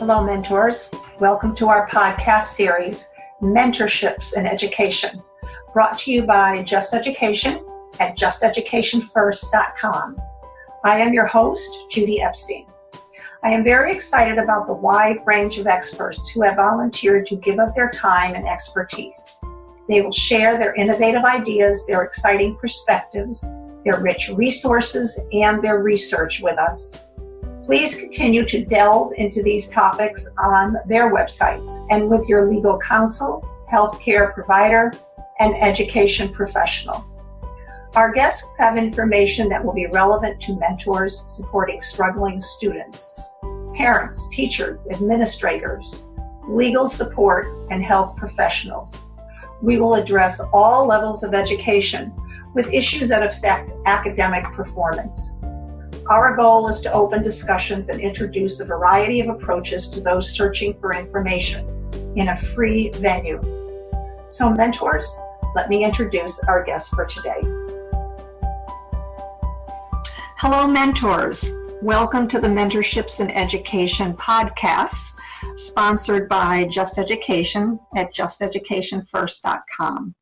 Hello, mentors. Welcome to our podcast series, Mentorships in Education, brought to you by Just Education at justeducationfirst.com. I am your host, Judith Epstein. I am very excited about the wide range of experts who have volunteered to give up their time and expertise. They will share their innovative ideas, their exciting perspectives, their rich resources, and their research with us. Please continue to delve into these topics on their websites and with your legal counsel, healthcare provider, and education professional. Our guests will have information that will be relevant to mentors supporting struggling students, parents, teachers, administrators, legal support, and health professionals. We will address all levels of education with issues that affect academic performance. Our goal is to open discussions and introduce a variety of approaches to those searching for information in a free venue. So mentors, let me introduce our guests for today. Hello, mentors. Welcome to the Mentorships in Education podcast, sponsored by Just Education at justeducationfirst.com.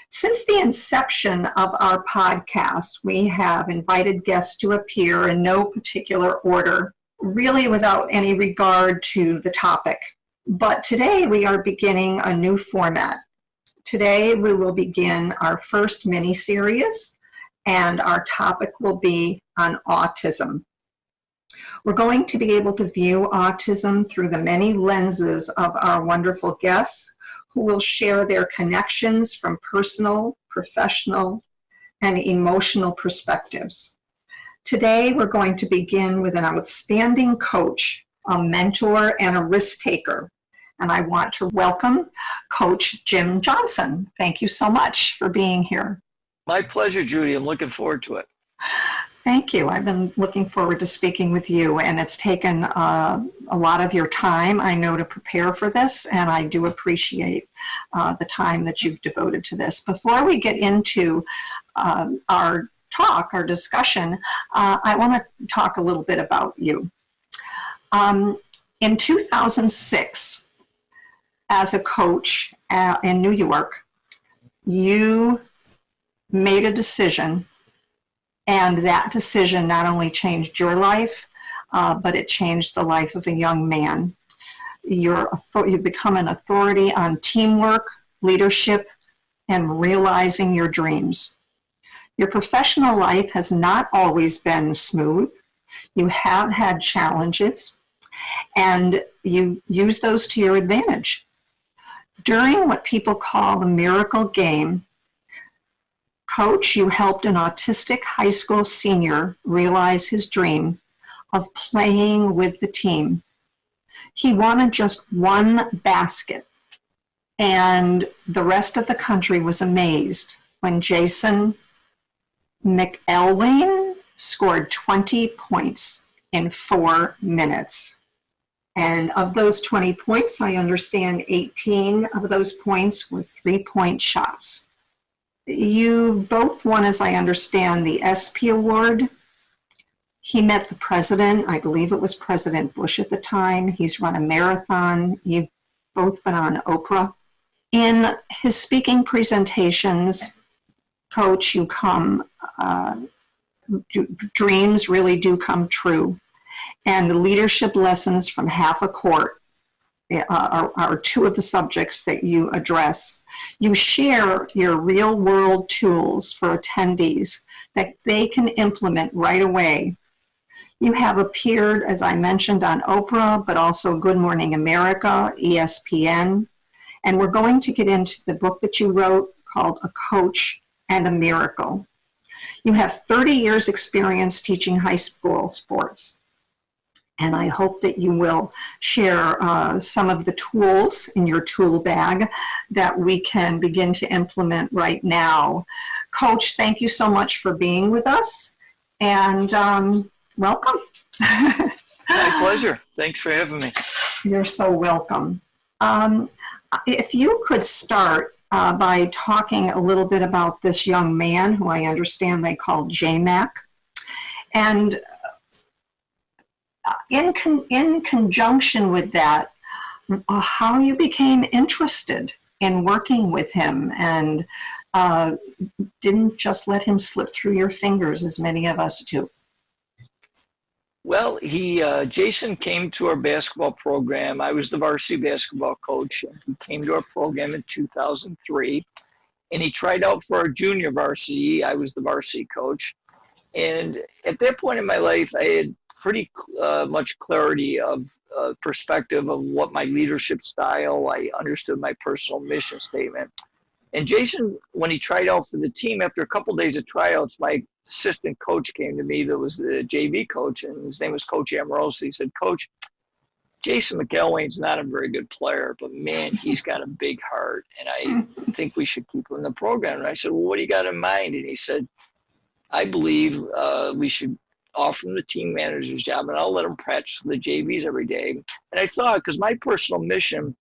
Since the inception of our podcast, we have invited guests to appear in no particular order, really without any regard to the topic. But today we are beginning a new format. Today we will begin our first mini-series, and our topic will be on autism. We're going to be able to view autism through the many lenses of our wonderful guests, who will share their connections from personal, professional, and emotional perspectives. Today, we're going to begin with an outstanding coach, a mentor, and a risk taker. And I want to welcome Coach Jim Johnson. Thank you so much for being here. My pleasure, Judy. I'm looking forward to it. Thank you. I've been looking forward to speaking with you, and it's taken a lot of your time, I know, to prepare for this, and I do appreciate the time that you've devoted to this. Before we get into our discussion, I want to talk a little bit about you. In 2006, as a coach in New York, you made a decision. And that decision not only changed your life, but it changed the life of a young man. You've become an authority on teamwork, leadership, and realizing your dreams. Your professional life has not always been smooth. You have had challenges, and you use those to your advantage. During what people call the miracle game, Coach, you helped an autistic high school senior realize his dream of playing with the team. He wanted just one basket, and the rest of the country was amazed when Jason McElwain scored 20 points in 4 minutes. And of those 20 points, I understand 18 of those points were 3-point shots. You both won, as I understand, the ESPY Award. He met the president. I believe it was President Bush at the time. He's run a marathon. You've both been on Oprah. In his speaking presentations, Coach, dreams really do come true. And the leadership lessons from half a court are two of the subjects that you address. You share your real-world tools for attendees that they can implement right away. You have appeared, as I mentioned, on Oprah, but also Good Morning America, ESPN, and we're going to get into the book that you wrote called A Coach and a Miracle. You have 30 years experience teaching high school sports. And I hope that you will share some of the tools in your tool bag that we can begin to implement right now. Coach, thank you so much for being with us, and welcome. My pleasure. Thanks for having me. You're so welcome. If you could start by talking a little bit about this young man who I understand they call J-Mac, and in conjunction with that, how you became interested in working with him and didn't just let him slip through your fingers as many of us do. Well, Jason came to our basketball program. I was the varsity basketball coach. He came to our program in 2003, and he tried out for our junior varsity. I was the varsity coach. And at that point in my life, I had pretty much clarity of perspective of what my leadership style. I understood my personal mission statement. And Jason, when he tried out for the team, after a couple of days of tryouts, my assistant coach came to me that was the JV coach, and his name was Coach Amoroso. He said, Coach, Jason McElwain's not a very good player, but man, he's got a big heart, and I think we should keep him in the program. And I said, well, what do you got in mind? And he said, I believe we should offer him the team manager's job, and I'll let him practice with the JVs every day. And I thought, because my personal mission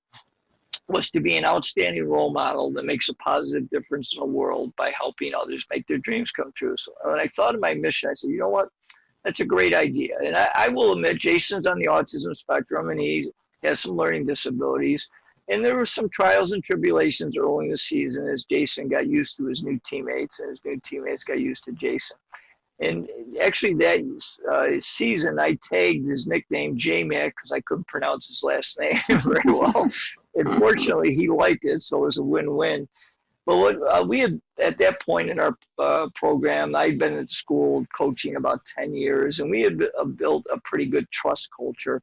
was to be an outstanding role model that makes a positive difference in the world by helping others make their dreams come true. So when I thought of my mission, I said, you know what? That's a great idea. And I will admit, Jason's on the autism spectrum, and he has some learning disabilities. And there were some trials and tribulations early in the season as Jason got used to his new teammates, and his new teammates got used to Jason. And actually that season, I tagged his nickname J-Mac because I couldn't pronounce his last name very well. And fortunately, he liked it, so it was a win-win. But what we had at that point in our program, I'd been at school coaching about 10 years, and we had built a pretty good trust culture.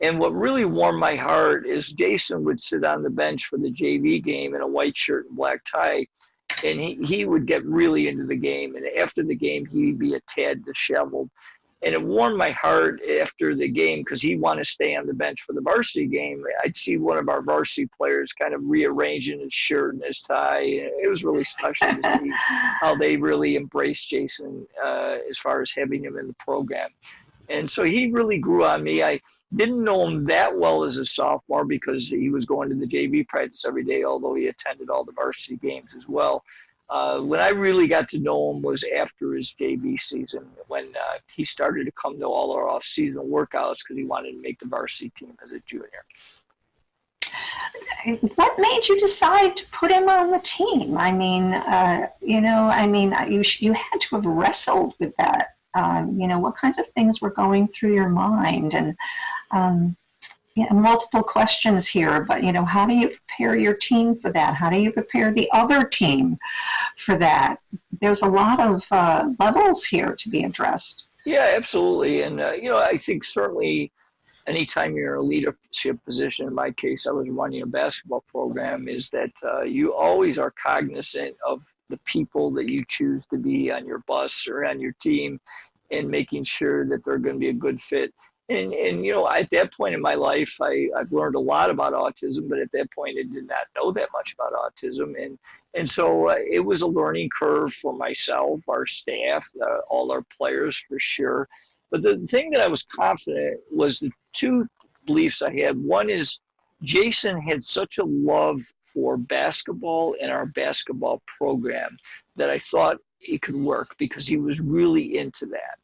And what really warmed my heart is Jason would sit on the bench for the JV game in a white shirt and black tie, and he would get really into the game. And after the game, he'd be a tad disheveled. And it warmed my heart after the game because he'd want to stay on the bench for the varsity game. I'd see one of our varsity players kind of rearranging his shirt and his tie. It was really special to see how they really embraced Jason as far as having him in the program. And so he really grew on me. I didn't know him that well as a sophomore because he was going to the JV practice every day, although he attended all the varsity games as well. When I really got to know him was after his JV season, when he started to come to all our off-season workouts because he wanted to make the varsity team as a junior. What made you decide to put him on the team? I mean, you had to have wrestled with that. What kinds of things were going through your mind? And multiple questions here, but how do you prepare your team for that? How do you prepare the other team for that? There's a lot of levels here to be addressed. Yeah, absolutely. And I think certainly anytime you're in a leadership position, in my case, I was running a basketball program, is that you always are cognizant of the people that you choose to be on your bus or on your team, and making sure that they're going to be a good fit. And at that point in my life, I've learned a lot about autism, but at that point I did not know that much about autism. And so it was a learning curve for myself, our staff, all our players for sure. But the thing that I was confident was the two beliefs I had. One is Jason had such a love for basketball and our basketball program that I thought it could work because he was really into that.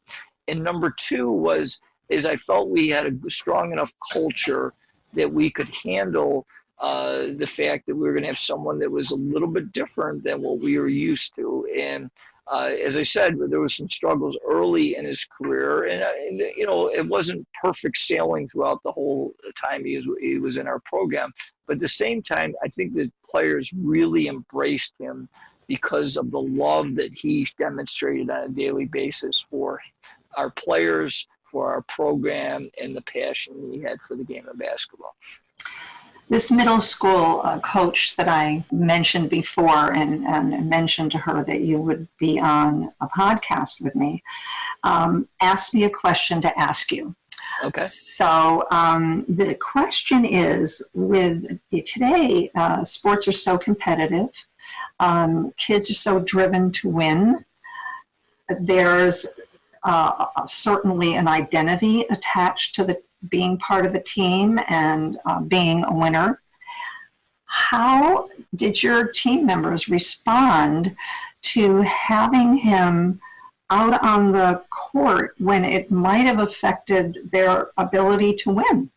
And number two was I felt we had a strong enough culture that we could handle the fact that we were going to have someone that was a little bit different than what we were used to. And as I said, there was some struggles early in his career, and it wasn't perfect sailing throughout the whole time he was in our program. But at the same time, I think the players really embraced him because of the love that he demonstrated on a daily basis for our players, for our program, and the passion he had for the game of basketball. This middle school coach that I mentioned before and mentioned to her that you would be on a podcast with me, asked me a question to ask you. Okay. So the question is, with today, sports are so competitive. Kids are so driven to win. There's certainly an identity attached to being part of the team and being a winner. How did your team members respond to having him out on the court when it might have affected their ability to win?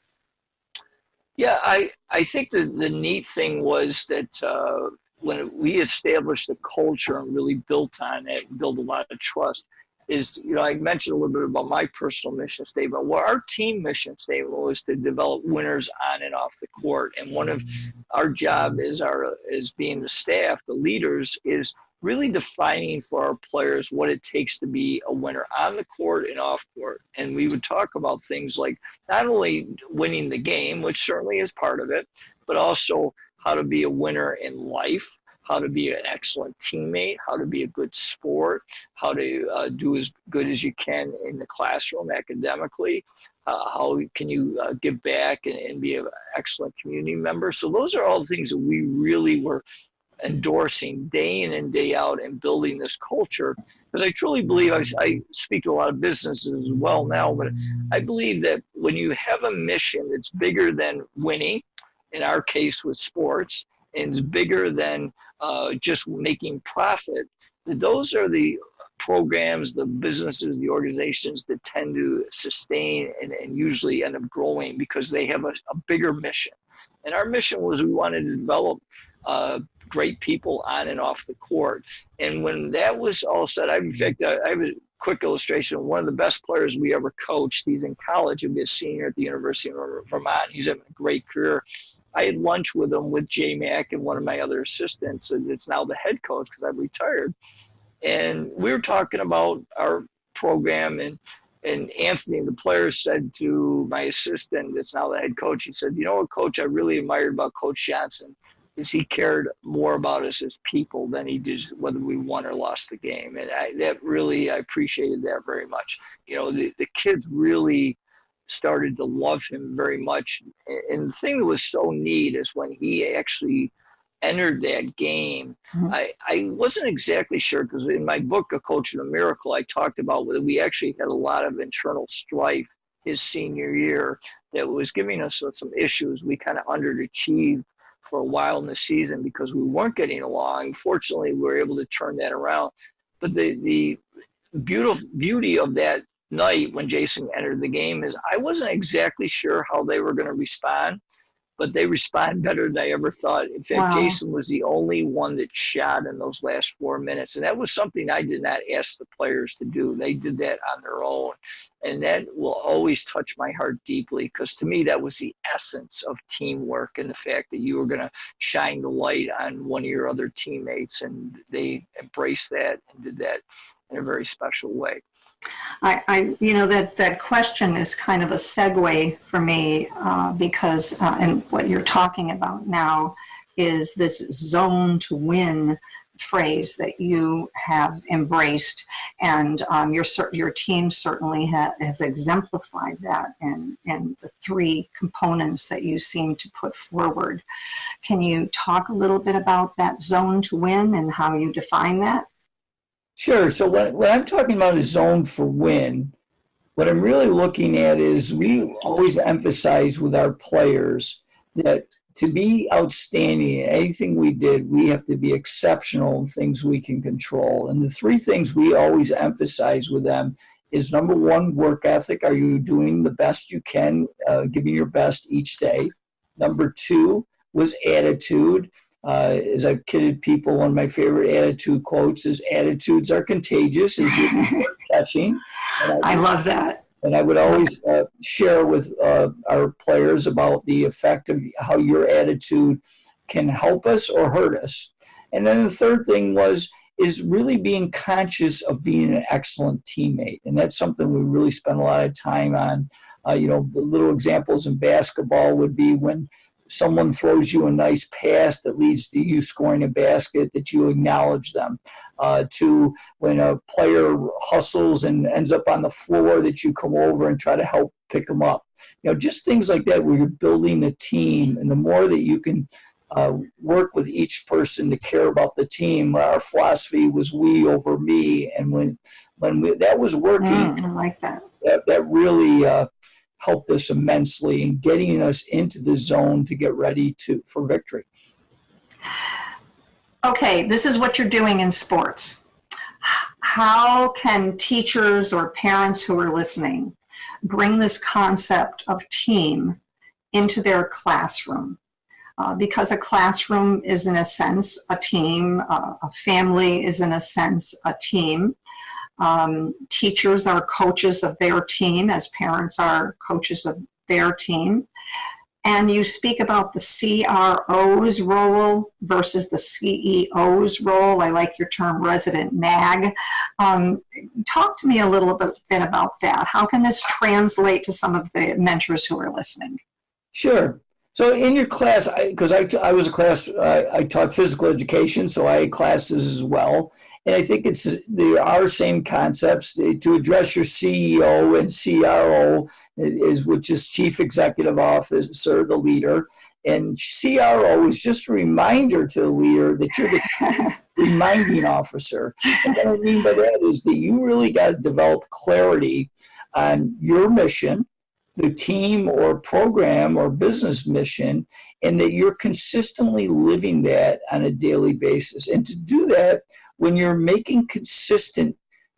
Yeah, I think the neat thing was that when we established the culture and really built on it, built a lot of trust, is, I mentioned a little bit about my personal mission statement. Well, our team mission statement was to develop winners on and off the court. And one of our job as being the staff, the leaders, is really defining for our players what it takes to be a winner on the court and off court. And we would talk about things like not only winning the game, which certainly is part of it, but also how to be a winner in life, how to be an excellent teammate, how to be a good sport, how to do as good as you can in the classroom academically, how can you give back and be an excellent community member. So those are all the things that we really were endorsing day in and day out and building this culture. Because I truly believe, I speak to a lot of businesses as well now, but I believe that when you have a mission that's bigger than winning, in our case with sports, and it's bigger than just making profit, that those are the programs, the businesses, the organizations that tend to sustain and usually end up growing because they have a bigger mission. And our mission was we wanted to develop great people on and off the court. And when that was all said, in fact, I have a quick illustration. One of the best players we ever coached, he's in college, he'll be a senior at the University of Vermont. He's having a great career. I had lunch with him with J Mac and one of my other assistants, and it's now the head coach because I've retired. And we were talking about our program, and Anthony, the player, said to my assistant, that's now the head coach, he said, what, Coach, I really admired about Coach Johnson is he cared more about us as people than he did whether we won or lost the game. And I appreciated that very much. The kids really started to love him very much. And the thing that was so neat is when he actually entered that game, I wasn't exactly sure, because in my book, A Coach and a Miracle, I talked about whether we actually had a lot of internal strife his senior year that was giving us some issues. We kind of underachieved for a while in the season because we weren't getting along. Fortunately, we were able to turn that around. But the beauty of that night when Jason entered the game is I wasn't exactly sure how they were going to respond, but they responded better than I ever thought. In fact, wow. Jason was the only one that shot in those last 4 minutes. And that was something I did not ask the players to do. They did that on their own. And that will always touch my heart deeply, because to me, that was the essence of teamwork, and the fact that you were going to shine the light on one of your other teammates. And they embraced that and did that in a very special way. That question is kind of a segue for me because and what you're talking about now is this zone to win phrase that you have embraced, and your team certainly has exemplified that in the three components that you seem to put forward. Can you talk a little bit about that zone to win and how you define that? Sure. So when I'm talking about a zone for win, what I'm really looking at is we always emphasize with our players that to be outstanding in anything we did, we have to be exceptional in things we can control. And the three things we always emphasize with them is, number one, work ethic. Are you doing the best you can, giving your best each day? Number two was attitude. As I've kidded people, one of my favorite attitude quotes is, attitudes are contagious, as you're catching. I love that. And I would always share with our players about the effect of how your attitude can help us or hurt us. And then the third thing is really being conscious of being an excellent teammate. And that's something we really spend a lot of time on. The little examples in basketball would be when someone throws you a nice pass that leads to you scoring a basket, that you acknowledge them. To when a player hustles and ends up on the floor, that you come over and try to help pick them up. Just things like that where you're building a team. And the more that you can work with each person to care about the team, our philosophy was we over me. And when that was working, I like that. That really helped us immensely in getting us into the zone to get ready for victory. Okay, this is what you're doing in sports. how can teachers or parents who are listening bring this concept of team into their classroom? Because a classroom is, in a sense, a team. A family is, in a sense, a team. Teachers are coaches of their team, as parents are coaches of their team. And you speak about the CRO's role versus the CEO's role. I like your term resident nag. Talk to me a little bit about that. How can this translate to some of the mentors who are listening? Sure. So in your class, because I was a class, I taught physical education, so I had classes as well. And I think there are same concepts to address your CEO and CRO, which is Chief Executive Officer, the leader. And CRO is just a reminder to the leader that you're the reminding officer. And what I mean by that is that you really got to develop clarity on your mission, the team or program or business mission, and that you're consistently living that on a daily basis. And to do that, when you're making consistent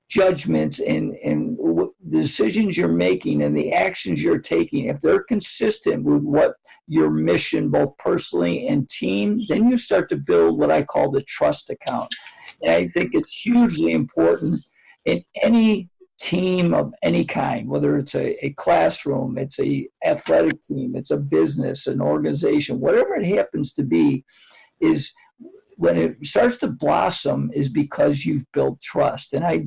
judgments and the decisions you're making and the actions you're taking, if they're consistent with what your mission, both personally and team, then you start to build what I call the trust account. And I think it's hugely important in any team of any kind, whether it's a classroom, it's a athletic team, it's a business, an organization, whatever it happens to be, is when it starts to blossom is because you've built trust. And I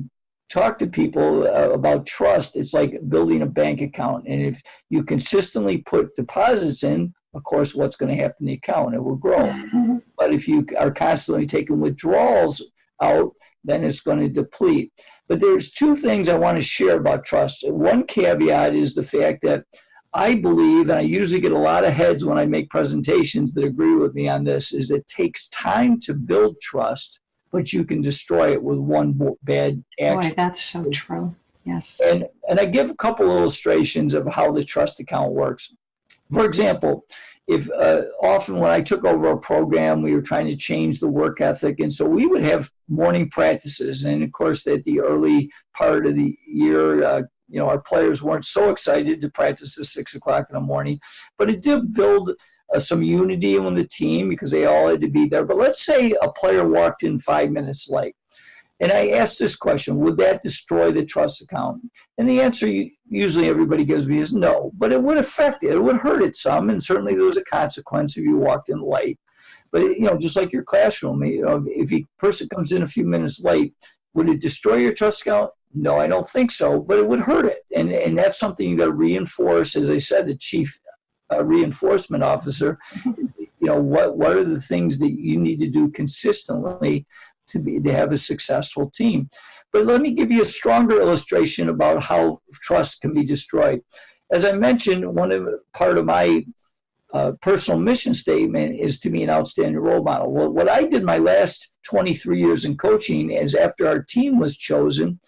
talk to people about trust. It's like building a bank account. And if you consistently put deposits in, of course, what's going to happen to the account? It will grow. Mm-hmm. But if you are constantly taking withdrawals out, then it's going to deplete. But there's two things I want to share about trust. One caveat is the fact that I believe, and I usually get a lot of heads when I make presentations that agree with me on this, is it takes time to build trust, but you can destroy it with one bad action. Boy, that's so true. Yes. And I give a couple illustrations of how the trust account works. For example, if often when I took over a program, we were trying to change the work ethic. And so we would have morning practices. And of course, at the early part of the year, our players weren't so excited to practice at 6 o'clock in the morning, but it did build some unity in the team because they all had to be there. But let's say a player walked in 5 minutes late. And I asked this question, would that destroy the trust account? And the answer usually everybody gives me is no, but it would affect it. It would hurt it some, and certainly there was a consequence if you walked in late. But, just like your classroom, if a person comes in a few minutes late, would it destroy your trust account? No, I don't think so, but it would hurt it. And that's something you got to reinforce. As I said, the chief reinforcement officer, what are the things that you need to do consistently to have a successful team. But let me give you a stronger illustration about how trust can be destroyed. As I mentioned, part of my personal mission statement is to be an outstanding role model. Well, what I did my last 23 years in coaching is after our team was chosen,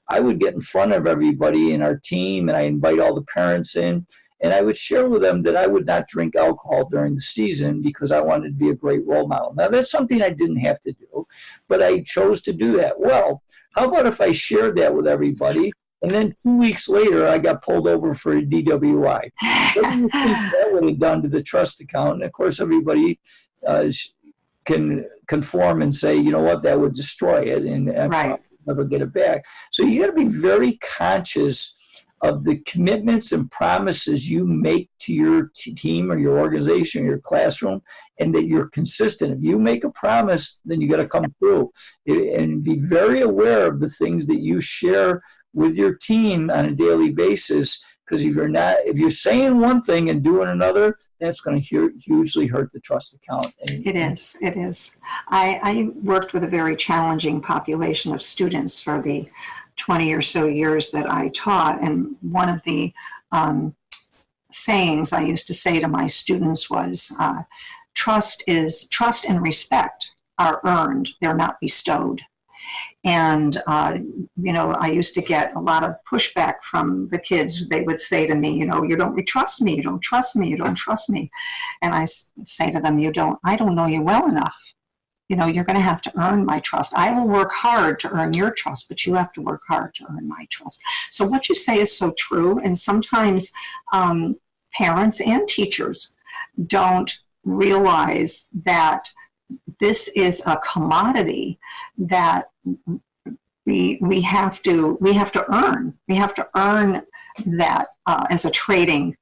I would get in front of everybody in our team and I invite all the parents in. And I would share with them that I would not drink alcohol during the season because I wanted to be a great role model. Now, that's something I didn't have to do, but I chose to do that. Well, how about if I shared that with everybody, and then 2 weeks later, I got pulled over for a DWI? What do you think that would have done to the trust account? And, of course, everybody can conform and say, you know what, that would destroy it, and right. Never get it back. So you got to be very conscious of the commitments and promises you make to your team or your organization or your classroom, and that you're consistent. If you make a promise, then you got to come through, and be very aware of the things that you share with your team on a daily basis. Because if you're saying one thing and doing another, that's going to hugely hurt the trust account. It is. I worked with a very challenging population of students for the 20 or so years that I taught. And one of the sayings I used to say to my students was, trust and respect are earned, they're not bestowed. And, I used to get a lot of pushback from the kids. They would say to me, you don't trust me, you don't trust me, you don't trust me. And I say to them, I don't know you well enough you're going to have to earn my trust. I will work hard to earn your trust, but you have to work hard to earn my trust. So what you say is so true. And sometimes parents and teachers don't realize that this is a commodity that we have to earn. We have to earn that as a trading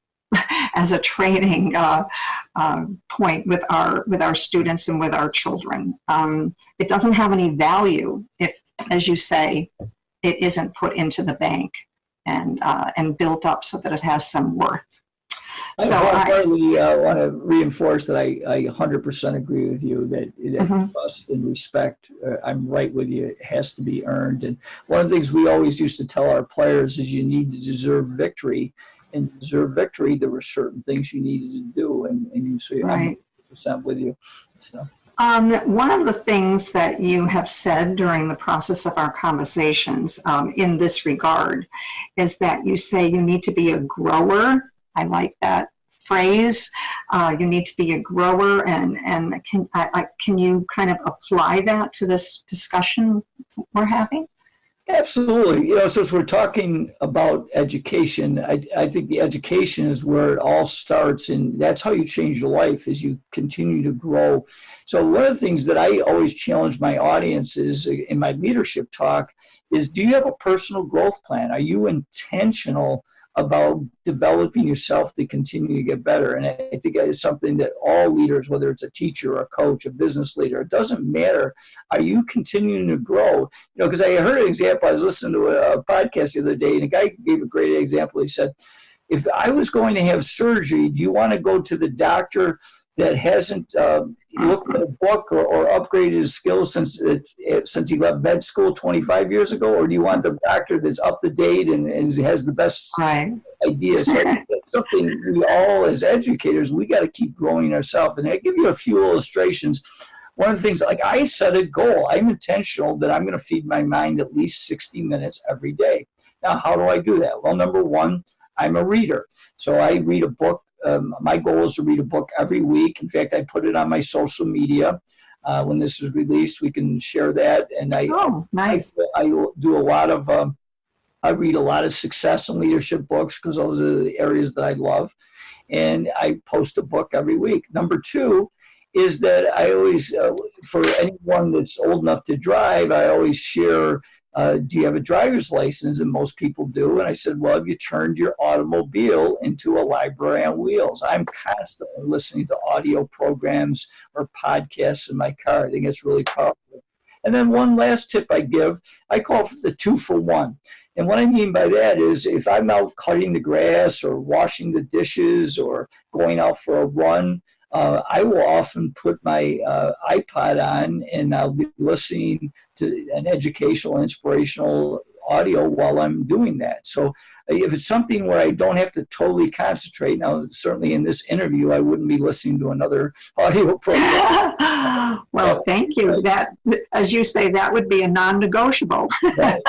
point with our students and with our children. It doesn't have any value if, as you say, it isn't put into the bank and built up so that it has some worth. So I want to reinforce that I 100% agree with you that trust and respect, I'm right with you, it has to be earned. And one of the things we always used to tell our players is you need to deserve victory. And to deserve victory, there were certain things you needed to do. And you say, right. I'm 100% with you. So. One of the things that you have said during the process of our conversations in this regard is that you say you need to be a grower. I like that phrase. You need to be a grower, and can you kind of apply that to this discussion we're having? Absolutely. Since we're talking about education, I think the education is where it all starts, and that's how you change your life, is you continue to grow. So one of the things that I always challenge my audiences in my leadership talk is, do you have a personal growth plan? Are you intentional about developing yourself to continue to get better? And I think that is something that all leaders, whether it's a teacher or a coach, a business leader, it doesn't matter. Are you continuing to grow? Because I heard an example. I was listening to a podcast the other day, and a guy gave a great example. He said, if I was going to have surgery, do you want to go to the doctor that hasn't looked at a book or upgraded his skills since he left med school 25 years ago? Or do you want the doctor that's up to date and has the best ideas? So I think that's something we all, as educators, we got to keep growing ourselves. And I give you a few illustrations. One of the things, like, I set a goal. I'm intentional that I'm going to feed my mind at least 60 minutes every day. Now, how do I do that? Well, number one, I'm a reader. So I read a book. My goal is to read a book every week. In fact, I put it on my social media. When this is released, we can share that. And nice. I do a lot of, I read a lot of success and leadership books because those are the areas that I love. And I post a book every week. Number two is that I always, for anyone that's old enough to drive, I always share, do you have a driver's license? And most people do. And I said, well, have you turned your automobile into a library on wheels? I'm constantly listening to audio programs or podcasts in my car. I think it's really powerful. And then one last tip I give, I call the 2-for-1. And what I mean by that is, if I'm out cutting the grass or washing the dishes or going out for a run, I will often put my iPod on, and I'll be listening to an educational, inspirational audio while I'm doing that. So if it's something where I don't have to totally concentrate, now certainly in this interview, I wouldn't be listening to another audio program. Well, thank you. That, as you say, that would be a non-negotiable. Right.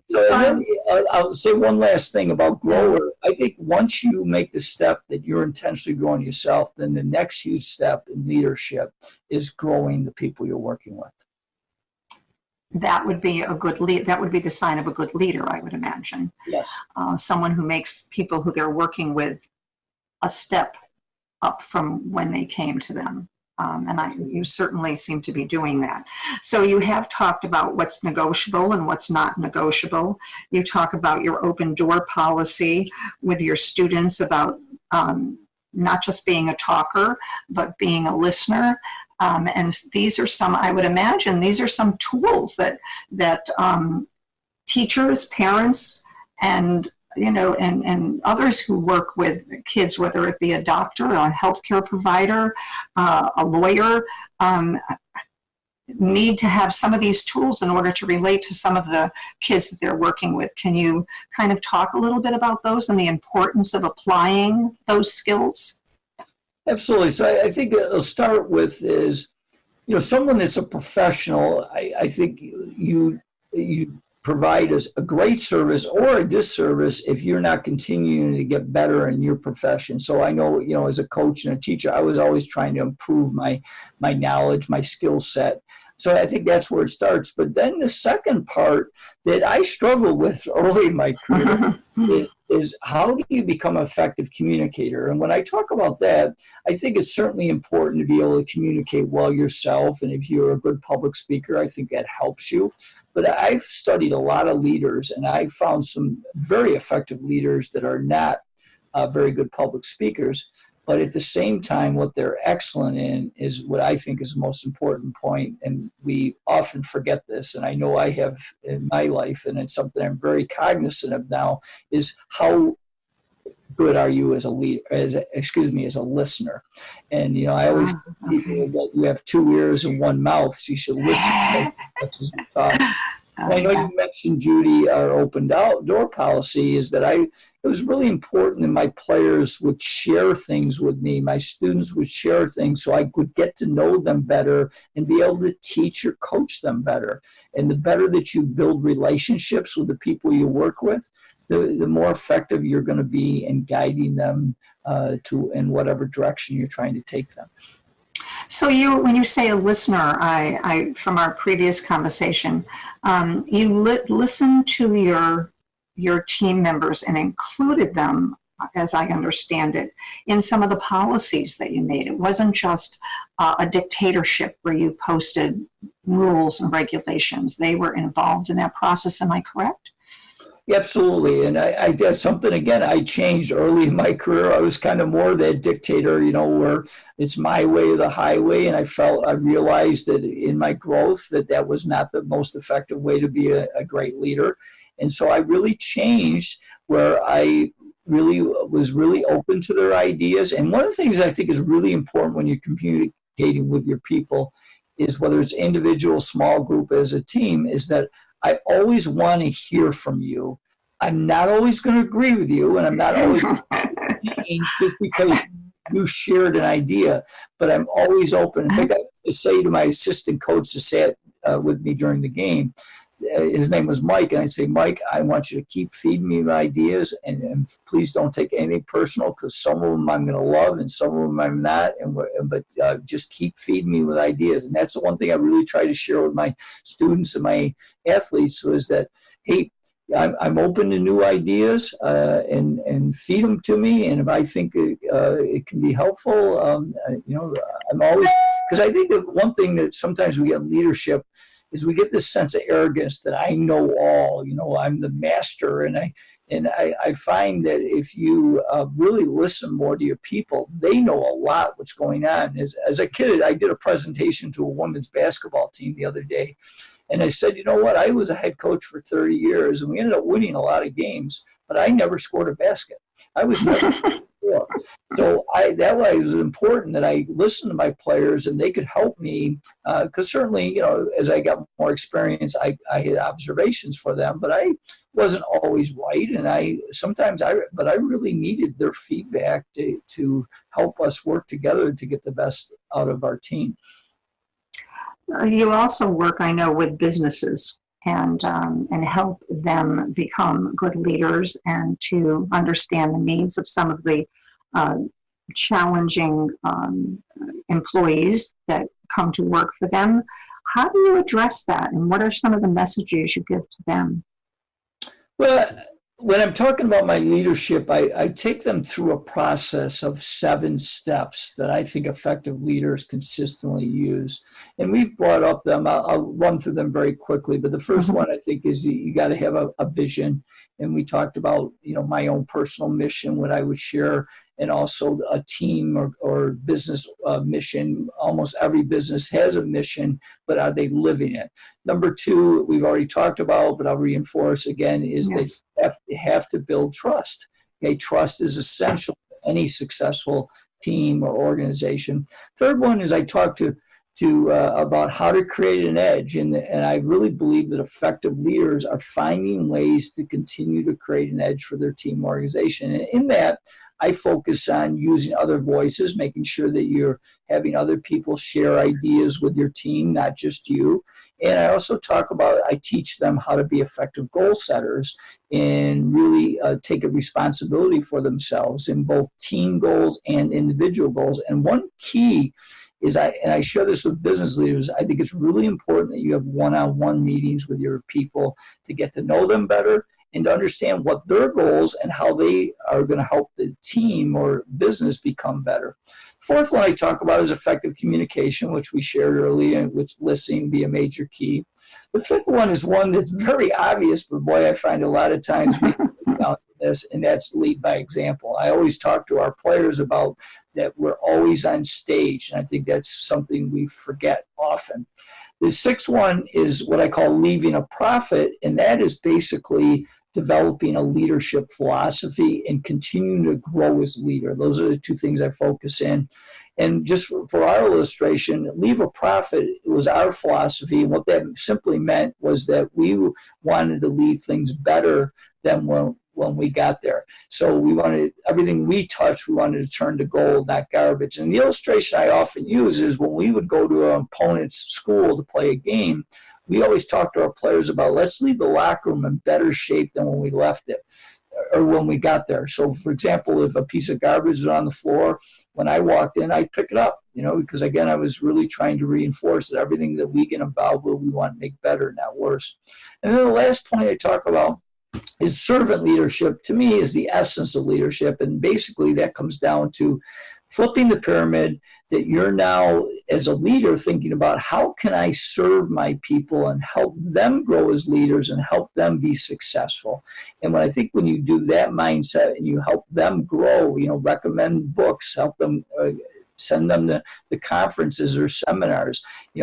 So I'll say one last thing about grower. I think once you make the step that you're intentionally growing yourself, then the next huge step in leadership is growing the people you're working with. That would be a good lead. That would be the sign of a good leader, I would imagine. Yes. Someone who makes people who they're working with a step up from when they came to them. You certainly seem to be doing that. So you have talked about what's negotiable and what's not negotiable. You talk about your open door policy with your students about not just being a talker, but being a listener. And these are some, I would imagine, these are some tools that teachers, parents, and others who work with kids, whether it be a doctor, a healthcare provider, a lawyer, need to have some of these tools in order to relate to some of the kids that they're working with. Can you kind of talk a little bit about those and the importance of applying those skills? Absolutely. So I think I'll start with is, someone that's a professional, I think you provide us a great service or a disservice if you're not continuing to get better in your profession. So I know, as a coach and a teacher, I was always trying to improve my knowledge, my skill set. So I think that's where it starts. But then the second part that I struggled with early in my career is how do you become an effective communicator? And when I talk about that, I think it's certainly important to be able to communicate well yourself. And if you're a good public speaker, I think that helps you. But I've studied a lot of leaders, and I've found some very effective leaders that are not very good public speakers. But at the same time, what they're excellent in is what I think is the most important point, and we often forget this, and I know I have in my life, and it's something I'm very cognizant of now, is how good are you as a leader, as a listener. And, I always tell people that you have 2 ears and 1 mouth, so you should listen as much as you talk. I know you mentioned, Judi, our open door policy is that it was really important that my players would share things with me. My students would share things so I could get to know them better and be able to teach or coach them better. And the better that you build relationships with the people you work with, the more effective you're going to be in guiding them in whatever direction you're trying to take them. So when you say a listener, I from our previous conversation, you listened to your team members and included them, as I understand it, in some of the policies that you made. It wasn't just a dictatorship where you posted rules and regulations. They were involved in that process. Am I correct? Absolutely. And I did something, again, I changed early in my career. I was kind of more that dictator, where it's my way or the highway. And I realized that in my growth that was not the most effective way to be a great leader. And so I really changed where I was really open to their ideas. And one of the things I think is really important when you're communicating with your people is, whether it's individual, small group, as a team, is that I always want to hear from you. I'm not always going to agree with you, and I'm not always going to change just because you shared an idea, but I'm always open. In fact, I say to my assistant coach to say it with me during the game. His name was Mike, and I'd say, Mike, I want you to keep feeding me my ideas, and please don't take anything personal, because some of them I'm going to love and some of them I'm not, but just keep feeding me with ideas. And that's the one thing I really try to share with my students and my athletes, was that, hey, I'm open to new ideas, and feed them to me. And if I think it can be helpful, I'm always, because I think that one thing that sometimes we get in leadership is we get this sense of arrogance that I know all, I'm the master. And I find that if you really listen more to your people, they know a lot what's going on. As a kid, I did a presentation to a women's basketball team the other day. And I said, you know what, I was a head coach for 30 years, and we ended up winning a lot of games, but I never scored a basket. I was never score. So that way it was important that I listened to my players and they could help me, because certainly, as I got more experience, I had observations for them, but I wasn't always right. And I really needed their feedback to help us work together to get the best out of our team. You also work, I know, with businesses and help them become good leaders and to understand the needs of some of the challenging employees that come to work for them. How do you address that, and what are some of the messages you give to them? Well, when I'm talking about my leadership, I take them through a process of 7 steps that I think effective leaders consistently use. And we've brought up them. I'll run through them very quickly. But the first one, I think, is you got to have a vision. And we talked about, my own personal mission, what I would share, and also a team or business mission. Almost every business has a mission, but are they living it? Number 2, we've already talked about, but I'll reinforce again, is they have to build trust. Okay, trust is essential to any successful team or organization. Third one is I talked to about how to create an edge, and I really believe that effective leaders are finding ways to continue to create an edge for their team organization. And in that, I focus on using other voices, making sure that you're having other people share ideas with your team, not just you. And I also I teach them how to be effective goal setters and really take a responsibility for themselves in both team goals and individual goals. And one key is I share this with business leaders. I think it's really important that you have one-on-one meetings with your people to get to know them better and to understand what their goals and how they are going to help the team or business become better. Fourth one I talk about is effective communication, which we shared earlier, and which listening be a major key. The fifth one is one that's very obvious, but boy, I find a lot of times we come down to this, and that's lead by example. I always talk to our players about that we're always on stage, and I think that's something we forget often. The sixth one is what I call leaving a profit, and that is basically developing a leadership philosophy and continuing to grow as a leader. Those are the two things I focus in. And just for our illustration, leave a profit was our philosophy. And what that simply meant was that we wanted to leave things better than when we got there. So we wanted everything we touched, we wanted to turn to gold, not garbage. And the illustration I often use is when we would go to an opponent's school to play a game, we always talk to our players about let's leave the locker room in better shape than when we left it or when we got there. So, for example, if a piece of garbage is on the floor, when I walked in, I'd pick it up, because, again, I was really trying to reinforce that everything that we get involved with, we want to make better, not worse. And then the last point I talk about is servant leadership. To me, is the essence of leadership. And basically that comes down to flipping the pyramid, that you're now, as a leader, thinking about how can I serve my people and help them grow as leaders and help them be successful. And when you do that mindset and you help them grow, recommend books, help them send them to the conferences or seminars,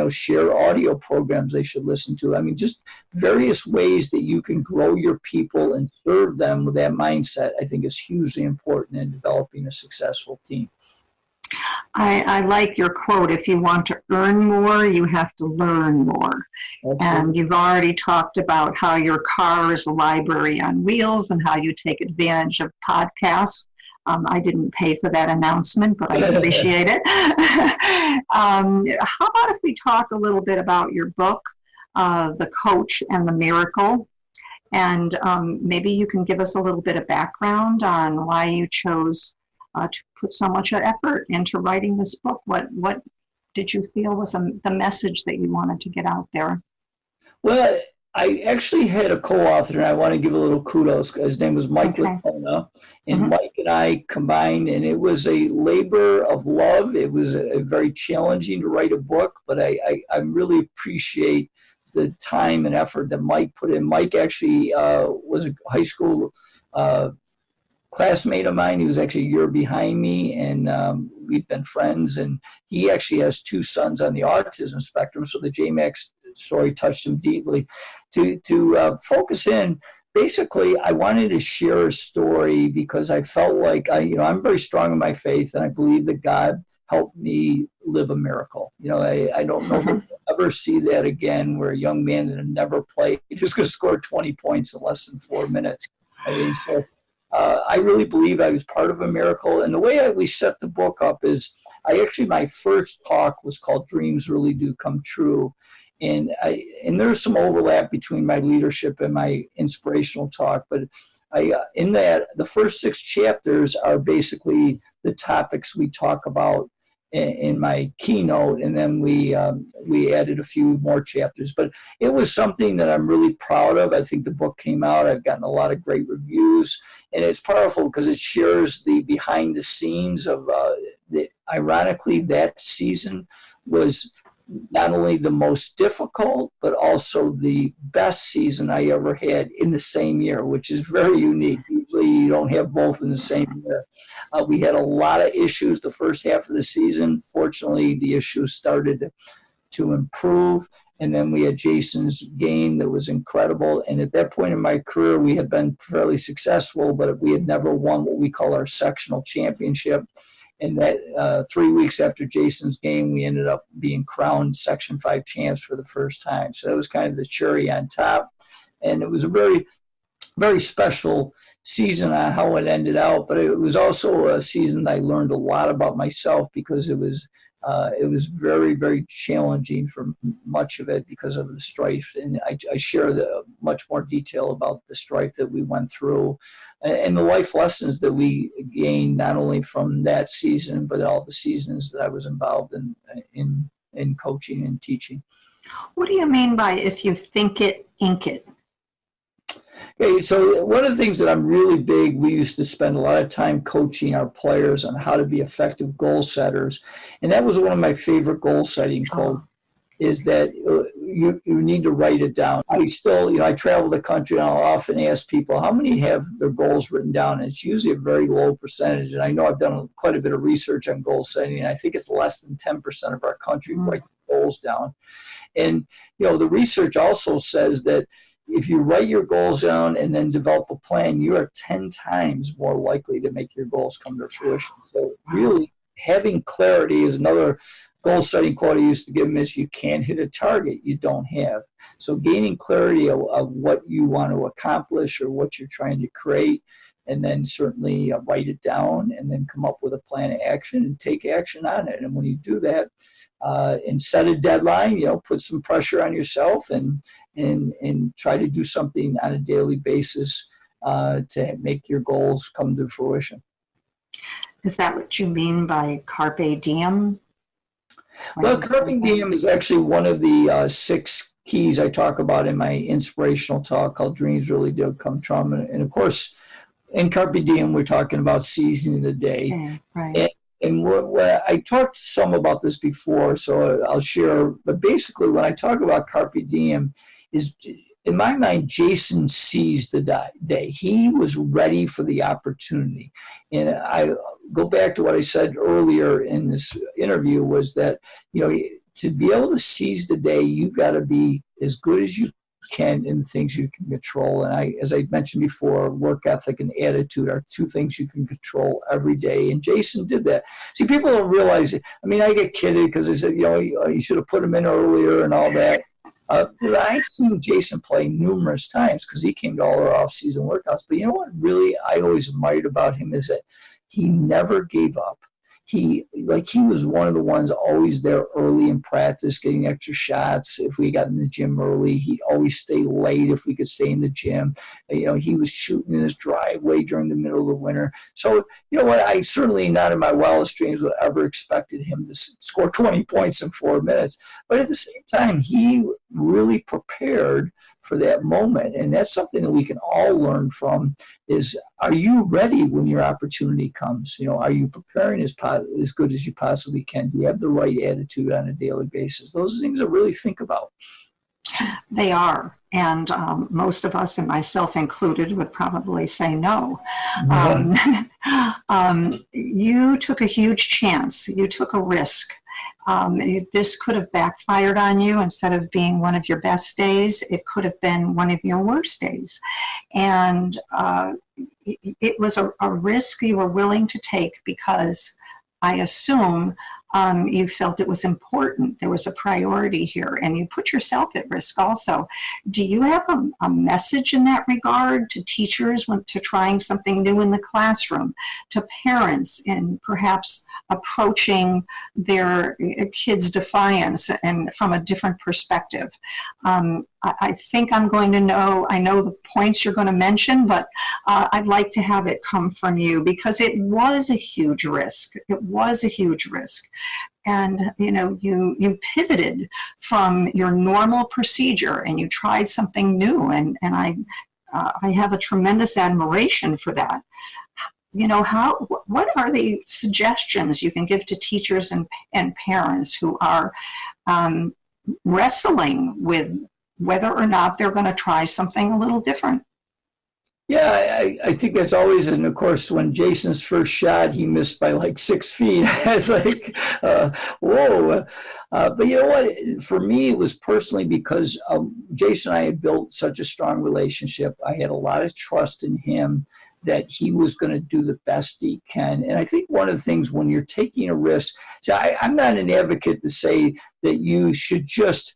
share audio programs they should listen to. I mean, just various ways that you can grow your people and serve them with that mindset, I think is hugely important in developing a successful team. I like your quote, if you want to earn more, you have to learn more. Absolutely. And you've already talked about how your car is a library on wheels and how you take advantage of podcasts. I didn't pay for that announcement, but I appreciate it. How about if we talk a little bit about your book, The Coach and the Miracle? And maybe you can give us a little bit of background on why you chose to put so much effort into writing this book. What did you feel was the message that you wanted to get out there? Well, I actually had a co-author, and I want to give a little kudos. His name was Mike Okay. Latona, and Mike and I combined, and it was a labor of love. It was a very challenging to write a book, but I really appreciate the time and effort that Mike put in. Mike actually was a high school classmate of mine. He was actually a year behind me, and we've been friends. And he actually has two sons on the autism spectrum, so the JMAX story touched him deeply. To focus in, basically, I wanted to share a story because I felt like I'm very strong in my faith, and I believe that God helped me live a miracle. I don't know if I'll ever see that again, where a young man that had never played, he just going to score 20 points in less than 4 minutes. So I really believe I was part of a miracle. And the way we set the book up is my first talk was called Dreams Really Do Come True. And there's some overlap between my leadership and my inspirational talk. But in that, the first 6 chapters are basically the topics we talk about in my keynote, and then we added a few more chapters. But it was something that I'm really proud of. I think the book came out. I've gotten a lot of great reviews, and it's powerful because it shares the behind the scenes of ironically, that season was not only the most difficult, but also the best season I ever had in the same year, which is very unique. Usually you don't have both in the same year. We had a lot of issues the first half of the season. Fortunately, the issues started to improve. And then we had Jason's game that was incredible. And at that point in my career, we had been fairly successful, but we had never won what we call our sectional championship. And that 3 weeks after Jason's game, we ended up being crowned Section 5 champs for the first time. So that was kind of the cherry on top. And it was a very very special season on how it ended out, but it was also a season that I learned a lot about myself, because it was very, very challenging for much of it because of the strife. And I share much more detail about the strife that we went through and the life lessons that we gained, not only from that season, but all the seasons that I was involved in coaching and teaching. What do you mean by if you think it, ink it? Okay, so one of the things that I'm really big, we used to spend a lot of time coaching our players on how to be effective goal setters. And that was one of my favorite goal setting quotes, is that you need to write it down. I travel the country, and I'll often ask people, how many have their goals written down? And it's usually a very low percentage. And I know I've done quite a bit of research on goal setting, and I think it's less than 10% of our country write goals down. And, the research also says that if you write your goals down and then develop a plan, you are 10 times more likely to make your goals come to fruition. So really having clarity is another goal setting quote I used to give them, is you can't hit a target you don't have. So gaining clarity of what you want to accomplish or what you're trying to create, and then certainly write it down and then come up with a plan of action and take action on it. And when you do that and set a deadline, put some pressure on yourself and try to do something on a daily basis to make your goals come to fruition. Is that what you mean by carpe diem? Well, carpe diem is actually one of the 6 keys I talk about in my inspirational talk called Dreams Really Do Come True. And of course, in carpe diem, we're talking about seizing the day. Okay, right. And I talked some about this before, so I'll share. But basically, when I talk about carpe diem, is in my mind, Jason seized the day. He was ready for the opportunity. And I go back to what I said earlier in this interview, was that, to be able to seize the day, you got to be as good as you can in the things you can control. And as I mentioned before, work ethic and attitude are 2 things you can control every day. And Jason did that. See, people don't realize it. I mean, I get kidded because they said, you should have put him in earlier and all that. I've seen Jason play numerous times because he came to all our off-season workouts. But you know what really I always admired about him is that he never gave up. He was one of the ones always there early in practice, getting extra shots. If we got in the gym early, he'd always stay late if we could stay in the gym. He was shooting in his driveway during the middle of the winter. So, you know what, I certainly not in my wildest dreams would ever expected him to score 20 points in 4 minutes. But at the same time, he really prepared for that moment. And that's something that we can all learn from, is, are you ready when your opportunity comes? Are you preparing as good as you possibly can? Do you have the right attitude on a daily basis? Those are things to really think about. They are. And most of us, and myself included, would probably say no. You took a huge chance. You took a risk. This could have backfired on you. Instead of being one of your best days, it could have been one of your worst days. And it was a risk you were willing to take because I assume you felt it was important. There was a priority here, and you put yourself at risk also. Do you have a message in that regard to teachers to trying something new in the classroom, to parents in perhaps approaching their kids' defiance and from a different perspective? I think I know the points you're going to mention, but I'd like to have it come from you because it was a huge risk. It was a huge risk. And, you pivoted from your normal procedure and you tried something new. And I have a tremendous admiration for that. What are the suggestions you can give to teachers and parents who are wrestling with whether or not they're going to try something a little different? Yeah, I think that's always, and of course, when Jason's first shot, he missed by like 6 feet. It's like, whoa. But you know what? For me, it was personally because Jason and I had built such a strong relationship. I had a lot of trust in him that he was going to do the best he can. And I think one of the things when you're taking a risk, so I'm not an advocate to say that you should just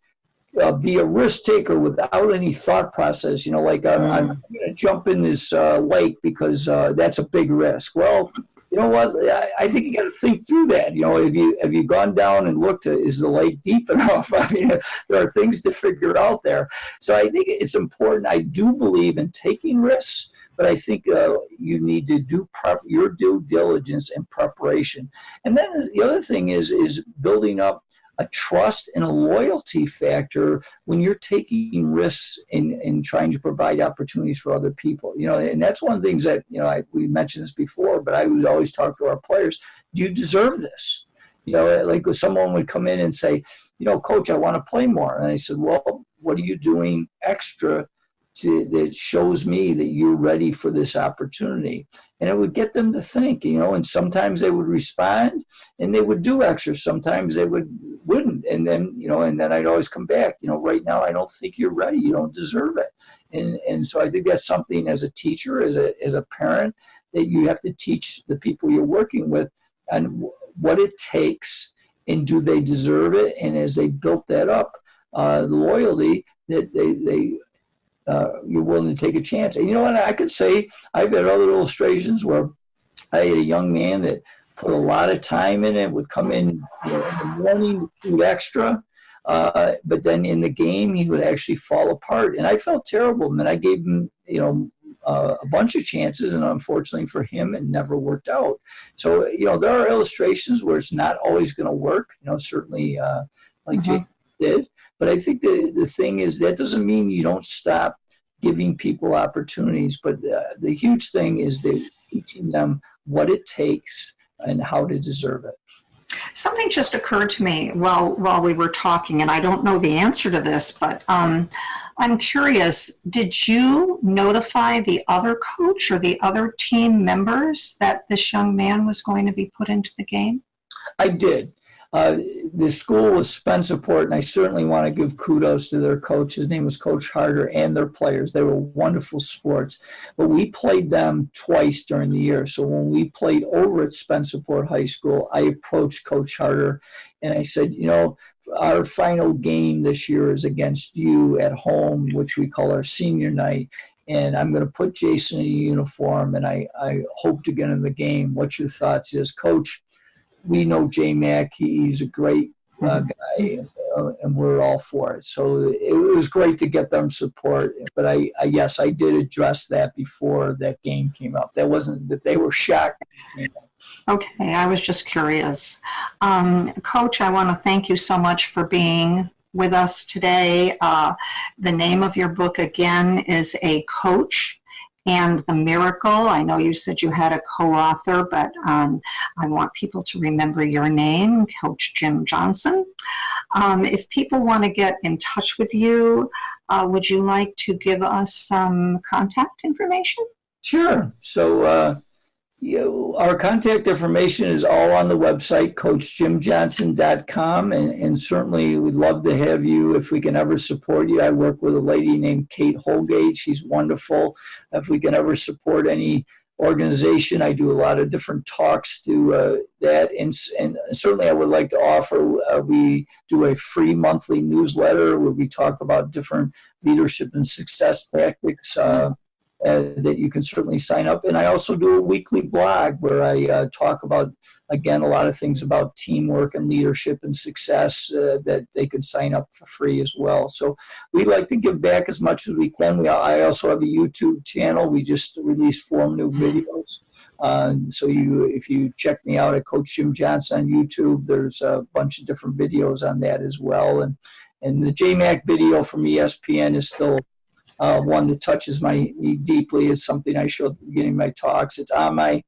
be a risk taker without any thought process. You know, like I'm going to jump in this lake because that's a big risk. Well, you know what? I think you got to think through that. You know, have you gone down and looked at, is the lake deep enough? I mean, there are things to figure out there. So I think it's important. I do believe in taking risks, but I think you need to do your due diligence and preparation. And then the other thing is building up a trust and a loyalty factor when you're taking risks in trying to provide opportunities for other people. You know, and that's one of the things that, you know, we mentioned this before, but I would always talk to our players, do you deserve this? You know, like if someone would come in and say, you know, coach, I want to play more. And I said, well, what are you doing extra that shows me that you're ready for this opportunity? And it would get them to think, you know, and sometimes they would respond and they would do extra. Sometimes they wouldn't. And then, you know, and then I'd always come back, you know, right now, I don't think you're ready. You don't deserve it. And so I think that's something as a teacher, as a parent, that you have to teach the people you're working with on what it takes and do they deserve it. And as they built that up, the loyalty that you're willing to take a chance. And you know what, I could say I've had other illustrations where I had a young man that put a lot of time in it, would come in, you know, in the morning, do extra, but then in the game he would actually fall apart. And I felt terrible. And I gave him, you know, a bunch of chances, and unfortunately for him, it never worked out. So, you know, there are illustrations where it's not always going to work, you know, certainly like Jake did. But I think the thing is that doesn't mean you don't stop giving people opportunities. But the huge thing is teaching them what it takes and how to deserve it. Something just occurred to me while we were talking, and I don't know the answer to this, but I'm curious, did you notify the other coach or the other team members that this young man was going to be put into the game? I did. The school was Spencerport, and I certainly want to give kudos to their coach. His name was Coach Harder, and their players. They were wonderful sports. But we played them twice during the year. So when we played over at Spencerport High School, I approached Coach Harder, and I said, you know, our final game this year is against you at home, which we call our senior night. And I'm going to put Jason in a uniform, and I hope to get in the game. What's your thoughts? He says, Coach, we know J Mac, he's a great guy, and we're all for it. So it was great to get them support. But yes, I did address that before that game came up. That wasn't that they were shocked. Okay, I was just curious. Coach, I want to thank you so much for being with us today. The name of your book again is A Coach and the Miracle. I know you said you had a co-author, but I want people to remember your name, Coach Jim Johnson. If people want to get in touch with you, would you like to give us some contact information? Sure. So our contact information is all on the website, CoachJimJohnson.com, and certainly we'd love to have you if we can ever support you. I work with a lady named Kate Holgate. She's wonderful. If we can ever support any organization, I do a lot of different talks to that. And certainly I would like to offer, we do a free monthly newsletter where we talk about different leadership and success tactics that you can certainly sign up. And I also do a weekly blog where I talk about, again, a lot of things about teamwork and leadership and success that they can sign up for free as well. So we like to give back as much as we can. I also have a YouTube channel. We just released 4 new videos. So if you check me out at Coach Jim Johnson on YouTube, there's a bunch of different videos on that as well. And the JMAC video from ESPN is still one that touches me deeply. Is something I showed at the beginning of my talks. It's on my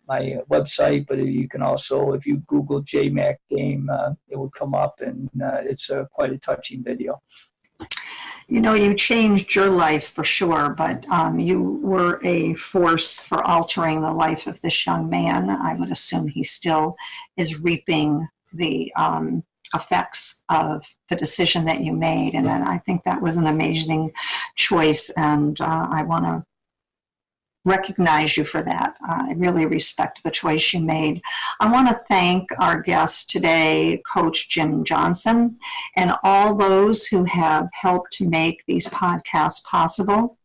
website, but you can also, if you Google JMAC game, it will come up, and it's quite a touching video. You know, you changed your life for sure, but you were a force for altering the life of this young man. I would assume he still is reaping the effects of the decision that you made. And I think that was an amazing choice. And I want to recognize you for that. I really respect the choice you made. I want to thank our guest today, Coach Jim Johnson, and all those who have helped to make these podcasts possible.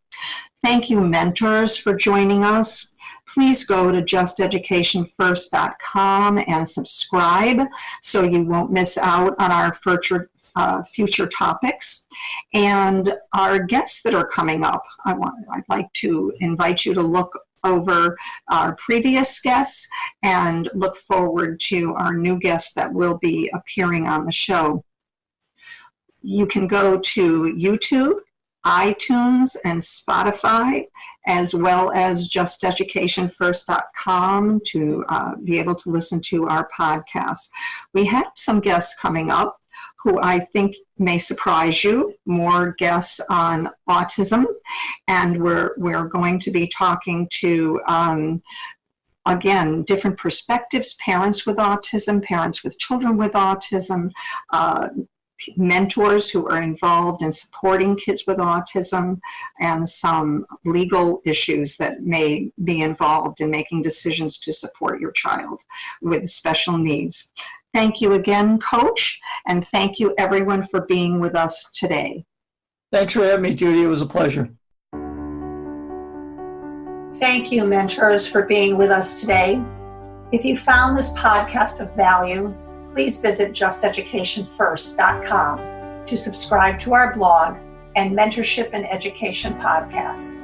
Thank you, mentors, for joining us. Please go to justeducationfirst.com and subscribe so you won't miss out on our future topics. And our guests that are coming up, I'd like to invite you to look over our previous guests and look forward to our new guests that will be appearing on the show. You can go to YouTube, iTunes, and Spotify, as well as justeducationfirst.com to be able to listen to our podcast. We have some guests coming up who I think may surprise you, more guests on autism, and we're going to be talking to again, different perspectives, parents with autism, parents with children with autism, mentors who are involved in supporting kids with autism, and some legal issues that may be involved in making decisions to support your child with special needs. Thank you again, Coach, and thank you everyone for being with us today. Thanks for having me, Judi. It was a pleasure. Thank you, mentors, for being with us today. If you found this podcast of value, please visit justeducationfirst.com to subscribe to our blog and mentorship and education podcast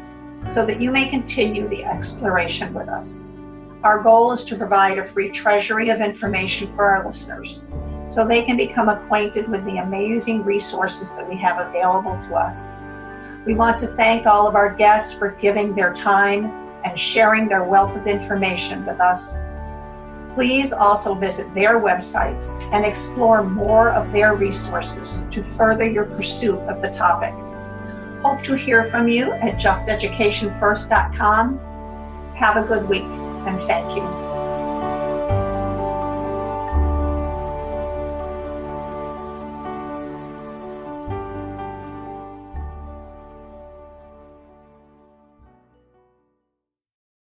so that you may continue the exploration with us. Our goal is to provide a free treasury of information for our listeners so they can become acquainted with the amazing resources that we have available to us. We want to thank all of our guests for giving their time and sharing their wealth of information with us. Please also visit their websites and explore more of their resources to further your pursuit of the topic. Hope to hear from you at justeducationfirst.com. Have a good week, and thank you.